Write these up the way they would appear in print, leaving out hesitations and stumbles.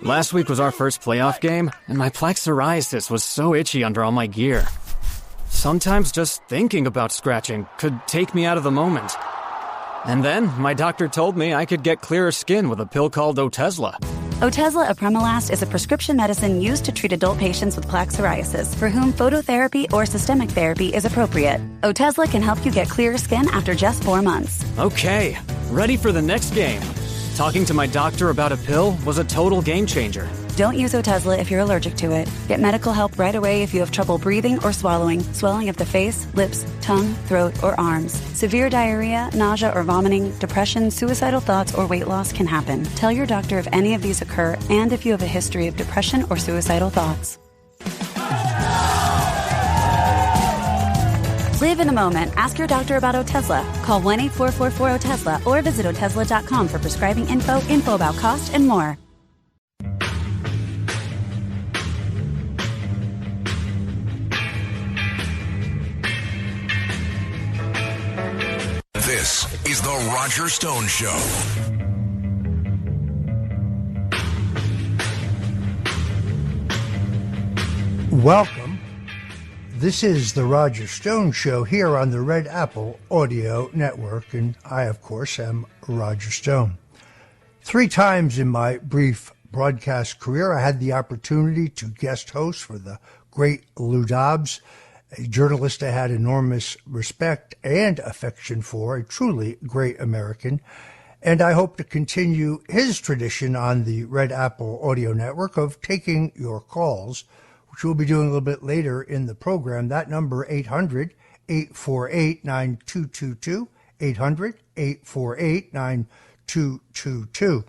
Last week was our first playoff game, and my plaque psoriasis was so itchy under all my gear. Sometimes just thinking about scratching could take me out of the moment. And then my doctor told me I could get clearer skin with a pill called Otezla. Otezla apremilast is a prescription medicine used to treat adult patients with plaque psoriasis for whom phototherapy or systemic therapy is appropriate. Otezla can help you get clearer skin after just 4 months. Okay, ready for the next game. Talking to my doctor about a pill was a total game changer. Don't use Otezla if you're allergic to it. Get medical help right away if you have trouble breathing or swallowing, swelling of the face, lips, tongue, throat, or arms. Severe diarrhea, nausea or vomiting, depression, suicidal thoughts, or weight loss can happen. Tell your doctor if any of these occur and if you have a history of depression or suicidal thoughts. Live in the moment. Ask your doctor about Otezla. Call 1-844-4-OTEZLA or visit Otezla.com for prescribing info about cost, and more. This is The Roger Stone Show. Welcome. This is The Roger Stone Show here on the Red Apple Audio Network, and I, of course, am Roger Stone. 3 times in my brief broadcast career, I had the opportunity to guest host for the great Lou Dobbs, a journalist I had enormous respect and affection for, a truly great American, and I hope to continue his tradition on the Red Apple Audio Network of taking your calls, which we'll be doing a little bit later in the program. That number, 800-848-9222, 800-848-9222.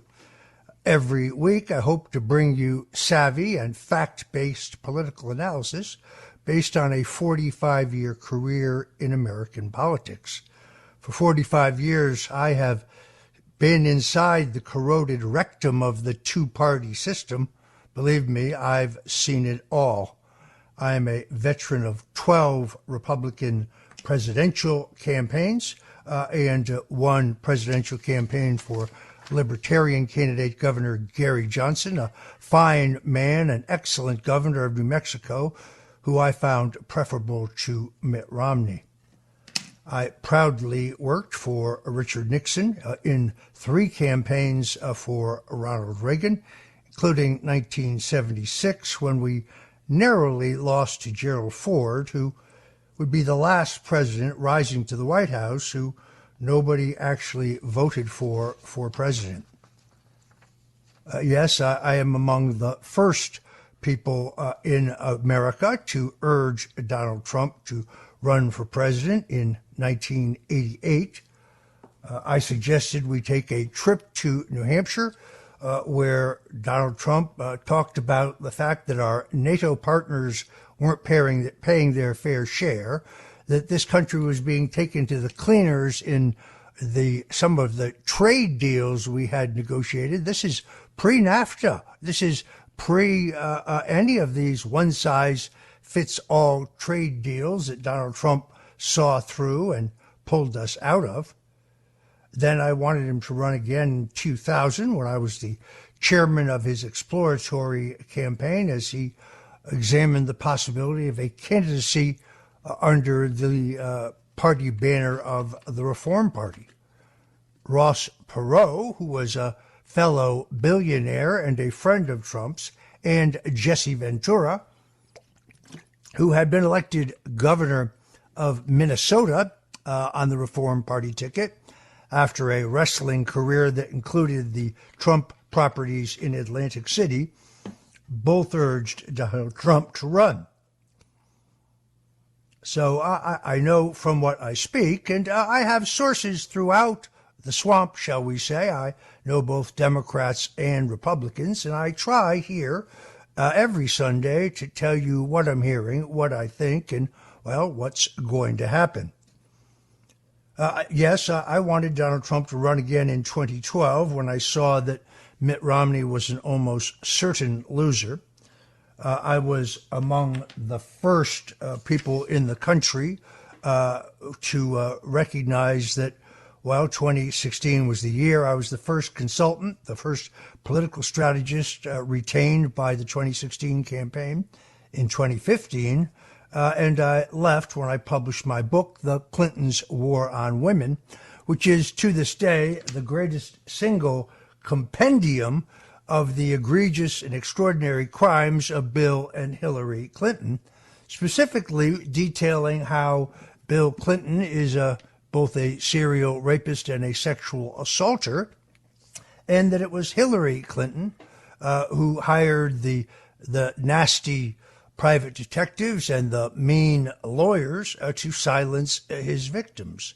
Every week, I hope to bring you savvy and fact-based political analysis based on a 45-year career in American politics. For 45 years, I have been inside the corroded rectum of the two-party system. Believe me, I've seen it all. I am a veteran of 12 Republican presidential campaigns and 1 presidential campaign for Libertarian candidate Governor Gary Johnson, a fine man, an excellent governor of New Mexico, who I found preferable to Mitt Romney. I proudly worked for Richard Nixon in 3 campaigns for Ronald Reagan, including 1976, when we narrowly lost to Gerald Ford, who would be the last president rising to the White House who nobody actually voted for president. Yes, I am among the first people in America to urge Donald Trump to run for president in 1988. I suggested we take a trip to New Hampshire, where Donald Trump talked about the fact that our NATO partners weren't paying their fair share, that this country was being taken to the cleaners in some of the trade deals we had negotiated. This is pre-NAFTA. This is pre any of these one-size-fits-all trade deals that Donald Trump saw through and pulled us out of. Then I wanted him to run again in 2000 when I was the chairman of his exploratory campaign as he examined the possibility of a candidacy under the party banner of the Reform Party. Ross Perot, who was a fellow billionaire and a friend of Trump's, and Jesse Ventura, who had been elected governor of Minnesota on the Reform Party ticket, after a wrestling career that included the Trump properties in Atlantic City, both urged Donald Trump to run. So I know from what I speak, and I have sources throughout the swamp, shall we say. I know both Democrats and Republicans, and I try here every Sunday to tell you what I'm hearing, what I think, and, well, what's going to happen. Yes, I wanted Donald Trump to run again in 2012 when I saw that Mitt Romney was an almost certain loser. I was among the first people in the country to recognize that Well, 2016 was the year. I was the first consultant, the first political strategist retained by the 2016 campaign. In 2015, and I left when I published my book, The Clintons' War on Women, which is to this day the greatest single compendium of the egregious and extraordinary crimes of Bill and Hillary Clinton, specifically detailing how Bill Clinton is both a serial rapist and a sexual assaulter, and that it was Hillary Clinton who hired the nasty private detectives and the mean lawyers to silence his victims.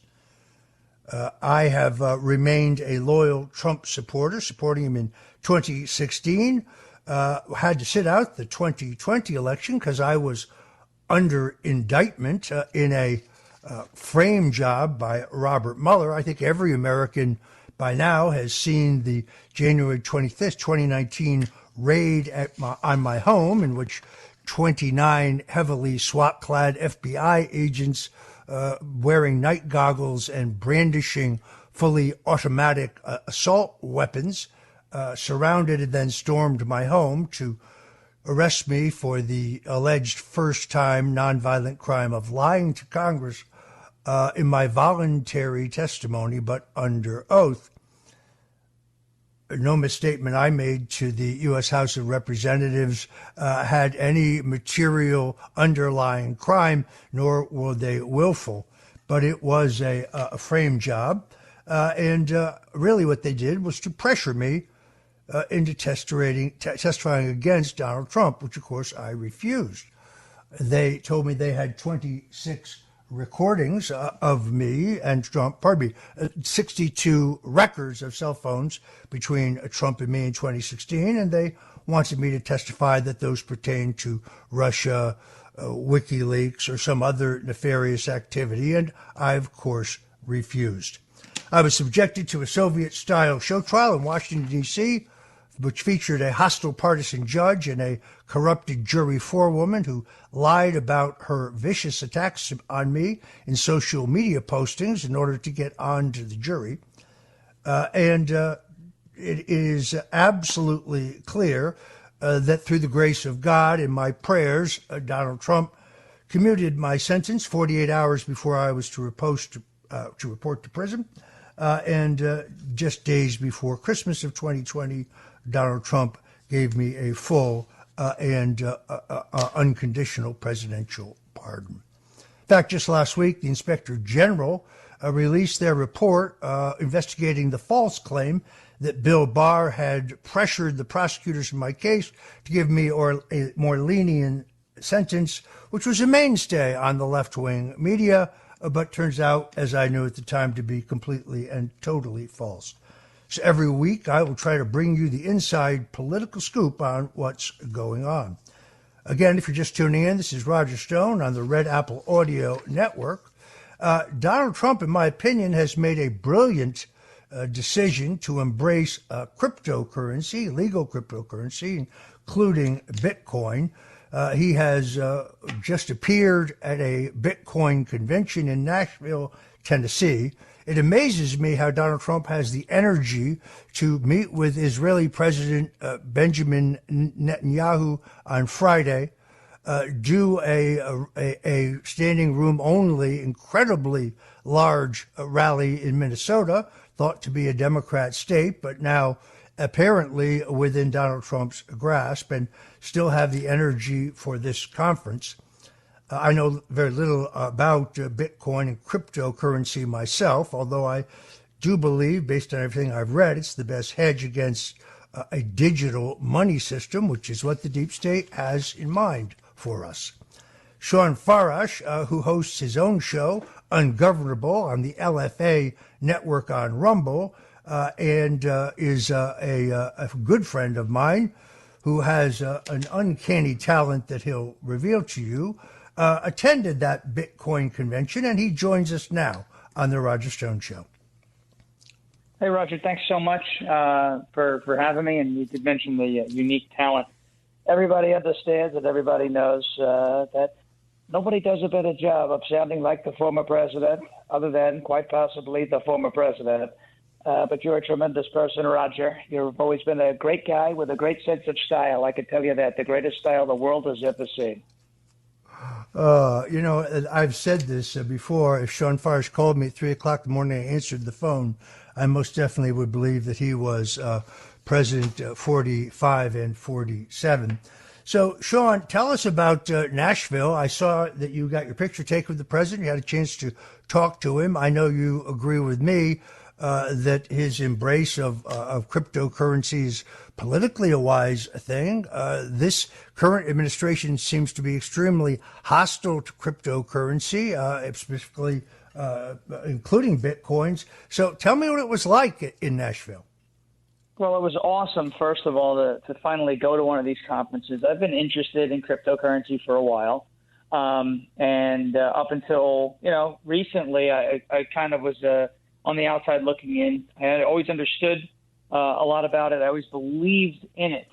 I have remained a loyal Trump supporter, supporting him in 2016. Had to sit out the 2020 election because I was under indictment in a frame job by Robert Mueller. I think every American by now has seen the January 25th, 2019 raid on my home, in which 29 heavily SWAT-clad FBI agents wearing night goggles and brandishing fully automatic assault weapons surrounded and then stormed my home to arrest me for the alleged first-time nonviolent crime of lying to Congress in my voluntary testimony, but under oath. No misstatement I made to the U.S. House of Representatives had any material underlying crime, nor were they willful. But it was a frame job. And really what they did was to pressure me into testifying against Donald Trump, which, of course, I refused. They told me they had 26 recordings of me and Trump, 62 records of cell phones between Trump and me in 2016, and they wanted me to testify that those pertain to Russia, WikiLeaks, or some other nefarious activity, and I, of course, refused. I was subjected to a Soviet-style show trial in Washington, D.C., which featured a hostile partisan judge and a corrupted jury forewoman who lied about her vicious attacks on me in social media postings in order to get onto the jury. And it is absolutely clear that through the grace of God and my prayers, Donald Trump commuted my sentence 48 hours before I was to report to prison. And just days before Christmas of 2020, Donald Trump gave me a full and unconditional presidential pardon. In fact, just last week, the Inspector General released their report investigating the false claim that Bill Barr had pressured the prosecutors in my case to give me a more lenient sentence, which was a mainstay on the left-wing media, but turns out, as I knew at the time, to be completely and totally false. So every week, I will try to bring you the inside political scoop on what's going on. Again, if you're just tuning in, this is Roger Stone on the Red Apple Audio Network. Donald Trump, in my opinion, has made a brilliant decision to embrace cryptocurrency, legal cryptocurrency, including Bitcoin. He has just appeared at a Bitcoin convention in Nashville, Tennessee. It amazes me how Donald Trump has the energy to meet with Israeli President Benjamin Netanyahu on Friday, do a standing room only, incredibly large rally in Minnesota, thought to be a Democrat state, but now apparently within Donald Trump's grasp, and still have the energy for this conference. I know very little about Bitcoin and cryptocurrency myself, although I do believe, based on everything I've read, it's the best hedge against a digital money system, which is what the deep state has in mind for us. Shawn Farash, who hosts his own show, Ungovernable, on the LFA network on Rumble, and is a good friend of mine who has an uncanny talent that he'll reveal to you, attended that Bitcoin convention, and he joins us now on the Roger Stone Show. Hey, Roger, thanks so much for having me. And you did mention the unique talent. Everybody understands and everybody knows that nobody does a better job of sounding like the former president, other than quite possibly the former president. But you're a tremendous person, Roger. You've always been a great guy with a great sense of style. I can tell you that, the greatest style the world has ever seen. I've said this before. If Shawn Farash called me at 3 o'clock in the morning and I answered the phone, I most definitely would believe that he was President 45 and 47. So, Shawn, tell us about Nashville. I saw that you got your picture taken with the president. You had a chance to talk to him. I know you agree with me that his embrace of cryptocurrency is politically a wise thing. This current administration seems to be extremely hostile to cryptocurrency, specifically including Bitcoins. So tell me what it was like in Nashville. Well, it was awesome, first of all, to finally go to one of these conferences. I've been interested in cryptocurrency for a while. And up until, recently, I kind of was on the outside looking in. I had always understood a lot about it. I always believed in it,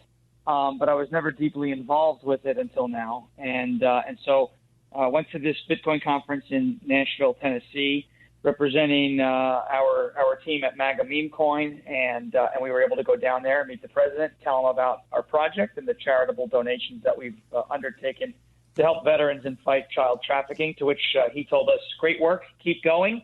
but I was never deeply involved with it until now. And so I went to this Bitcoin conference in Nashville, Tennessee, representing our team at MAGA Meme Coin, and we were able to go down there and meet the president, tell him about our project and the charitable donations that we've undertaken to help veterans and fight child trafficking, to which he told us, great work, keep going.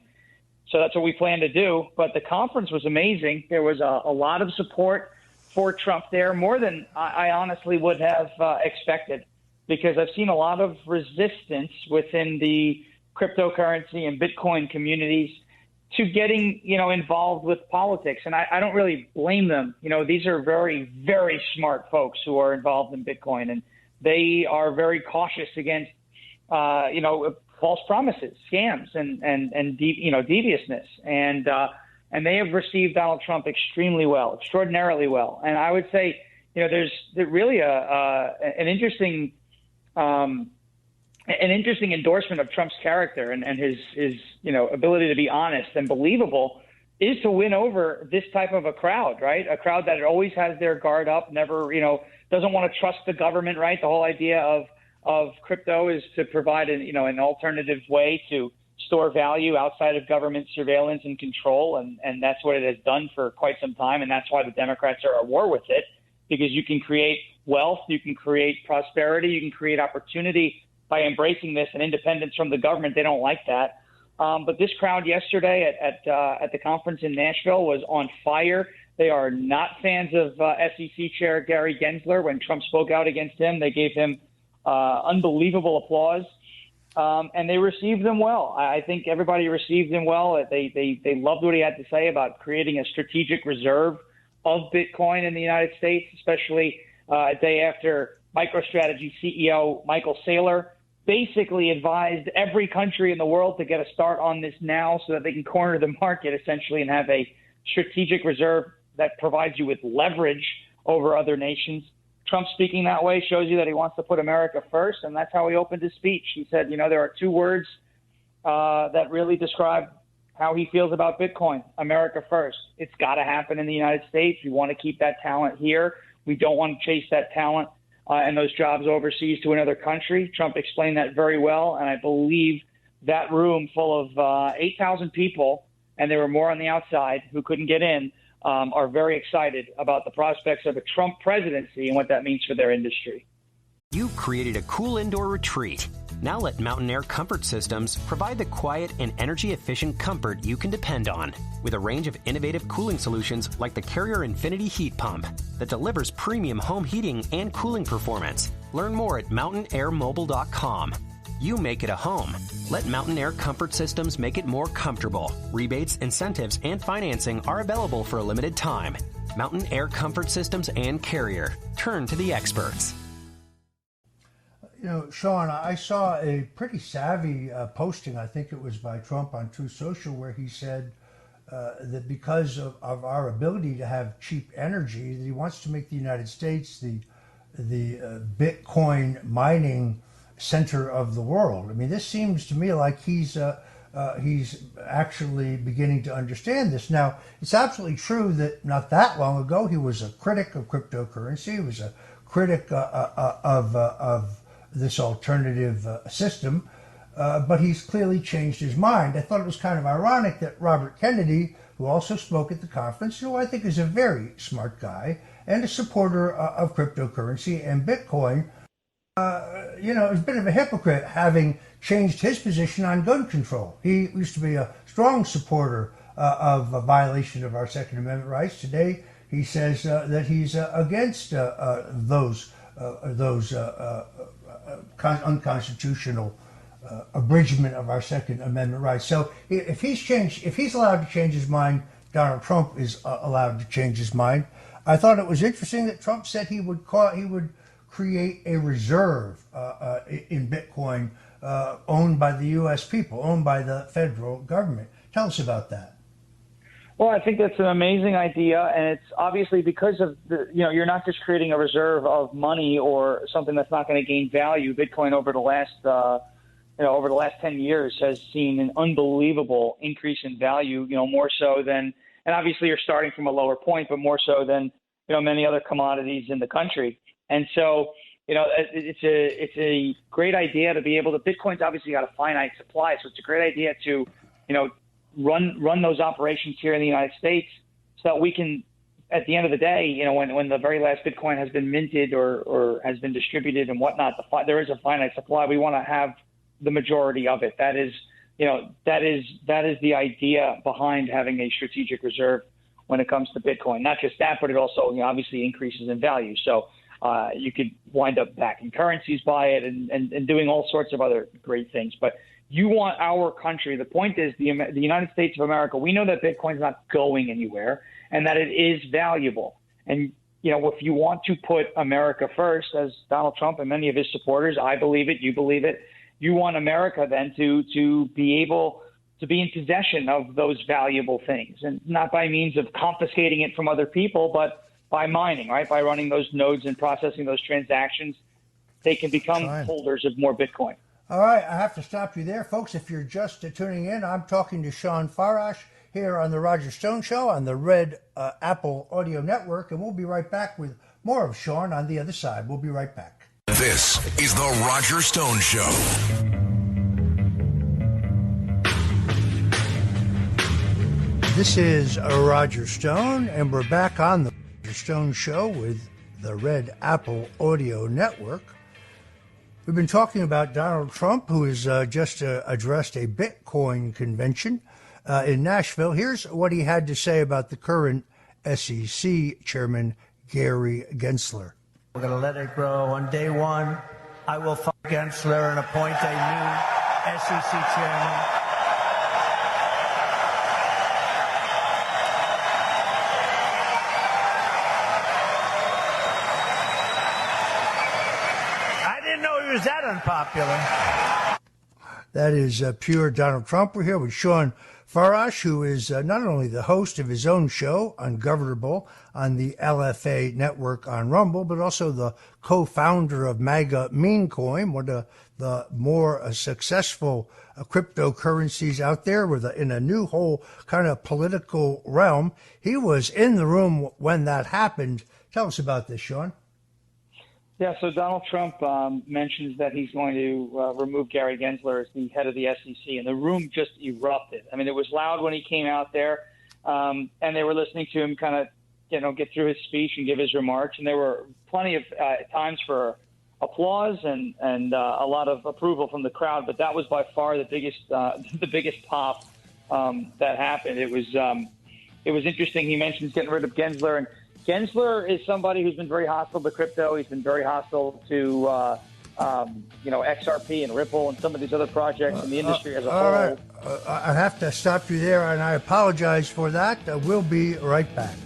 So that's what we plan to do. But the conference was amazing. There was a lot of support for Trump there, more than I honestly would have expected, because I've seen a lot of resistance within the cryptocurrency and Bitcoin communities to getting, involved with politics. And I don't really blame them. These are very, very smart folks who are involved in Bitcoin, and they are very cautious against, false promises, scams, and deviousness. And they have received Donald Trump extremely well, extraordinarily well. And I would say, there's really an interesting endorsement of Trump's character and his ability to be honest and believable is to win over this type of a crowd, right? A crowd that always has their guard up, never, doesn't want to trust the government, right? The whole idea of crypto is to provide an alternative way to store value outside of government surveillance and control. And that's what it has done for quite some time. And that's why the Democrats are at war with it, because you can create wealth, you can create prosperity, you can create opportunity by embracing this and independence from the government. They don't like that. But this crowd yesterday at the conference in Nashville was on fire. They are not fans of SEC Chair Gary Gensler. When Trump spoke out against him, they gave him unbelievable applause, and they received him well. I think everybody received him well. They loved what he had to say about creating a strategic reserve of Bitcoin in the United States, especially a day after MicroStrategy CEO Michael Saylor basically advised every country in the world to get a start on this now so that they can corner the market essentially and have a strategic reserve that provides you with leverage over other nations. Trump speaking that way shows you that he wants to put America first, and that's how he opened his speech. He said, there are two words that really describe how he feels about Bitcoin: America first. It's got to happen in the United States. We want to keep that talent here. We don't want to chase that talent and those jobs overseas to another country. Trump explained that very well, and I believe that room full of 8,000 people, and there were more on the outside who couldn't get in, are very excited about the prospects of a Trump presidency and what that means for their industry. You've created a cool indoor retreat. Now let Mountain Air Comfort Systems provide the quiet and energy-efficient comfort you can depend on, with a range of innovative cooling solutions like the Carrier Infinity Heat Pump that delivers premium home heating and cooling performance. Learn more at mountainairmobile.com. You make it a home. Let Mountain Air Comfort Systems make it more comfortable. Rebates, incentives, and financing are available for a limited time. Mountain Air Comfort Systems and Carrier. Turn to the experts. Shawn, I saw a pretty savvy posting, I think it was by Trump on Truth Social, where he said that because of our ability to have cheap energy, that he wants to make the United States the Bitcoin mining center of the world. I mean, this seems to me like he's actually beginning to understand this. Now, it's absolutely true that not that long ago he was a critic of cryptocurrency. He was a critic of this alternative system, but he's clearly changed his mind. I thought it was kind of ironic that Robert Kennedy, who also spoke at the conference, who I think is a very smart guy and a supporter of cryptocurrency and Bitcoin, is a bit of a hypocrite, having changed his position on gun control. He used to be a strong supporter of a violation of our Second Amendment rights. Today, he says that he's against those unconstitutional abridgment of our Second Amendment rights. So if he's allowed to change his mind, Donald Trump is allowed to change his mind. I thought it was interesting that Trump said he would create a reserve in Bitcoin owned by the U.S. people, owned by the federal government. Tell us about that. Well, I think that's an amazing idea, and it's obviously because of you're not just creating a reserve of money or something that's not going to gain value. Bitcoin over the last 10 years has seen an unbelievable increase in value. More so than, and obviously you're starting from a lower point, but more so than many other commodities in the country. And so it's a great idea to be able to. Bitcoin's obviously got a finite supply, so it's a great idea to run those operations here in the United States, so that we can, at the end of the day, when the very last Bitcoin has been minted or has been distributed and whatnot, there is a finite supply. We want to have the majority of it. That is the idea behind having a strategic reserve when it comes to Bitcoin. Not just that, but it also obviously increases in value. So you could wind up backing currencies by it and doing all sorts of other great things. But you want our country. The point is the United States of America. We know that Bitcoin's not going anywhere and that it is valuable. And, if you want to put America first, as Donald Trump and many of his supporters, I believe it, you believe it, you want America then to be able to be in possession of those valuable things, and not by means of confiscating it from other people, but by mining, right? By running those nodes and processing those transactions, they can become holders of more Bitcoin. All right, I have to stop you there, folks. If you're just tuning in, I'm talking to Shawn Farash here on the Roger Stone Show on the Red Apple Audio Network, and we'll be right back with more of Shawn on the other side. We'll be right back. This is the Roger Stone Show. This is Roger Stone, and we're back on the Roger Stone Show with the Red Apple Audio Network. We've been talking about Donald Trump, who has just addressed a Bitcoin convention in Nashville. Here's what he had to say about the current SEC chairman, Gary Gensler. We're going to let it grow. On day one, I will fire Gensler and appoint a new SEC chairman. I didn't know he was that unpopular. That is pure Donald Trump. We're here with Shawn Farash, who is not only the host of his own show, Ungovernable, on the LFA network on Rumble, but also the co-founder of MAGA Meme Coin, one of the more successful cryptocurrencies out there in a new whole kind of political realm. He was in the room when that happened. Tell us about this, Shawn. Yeah, so Donald Trump mentions that he's going to remove Gary Gensler as the head of the SEC, and the room just erupted. I mean, it was loud when he came out there, and they were listening to him kind of, get through his speech and give his remarks, and there were plenty of times for applause and a lot of approval from the crowd, but that was by far the biggest pop that happened. It was interesting. He mentions getting rid of Gensler, and Gensler is somebody who's been very hostile to crypto. He's been very hostile to, XRP and Ripple and some of these other projects in the industry as a whole. All right. I have to stop you there, and I apologize for that. We'll be right back.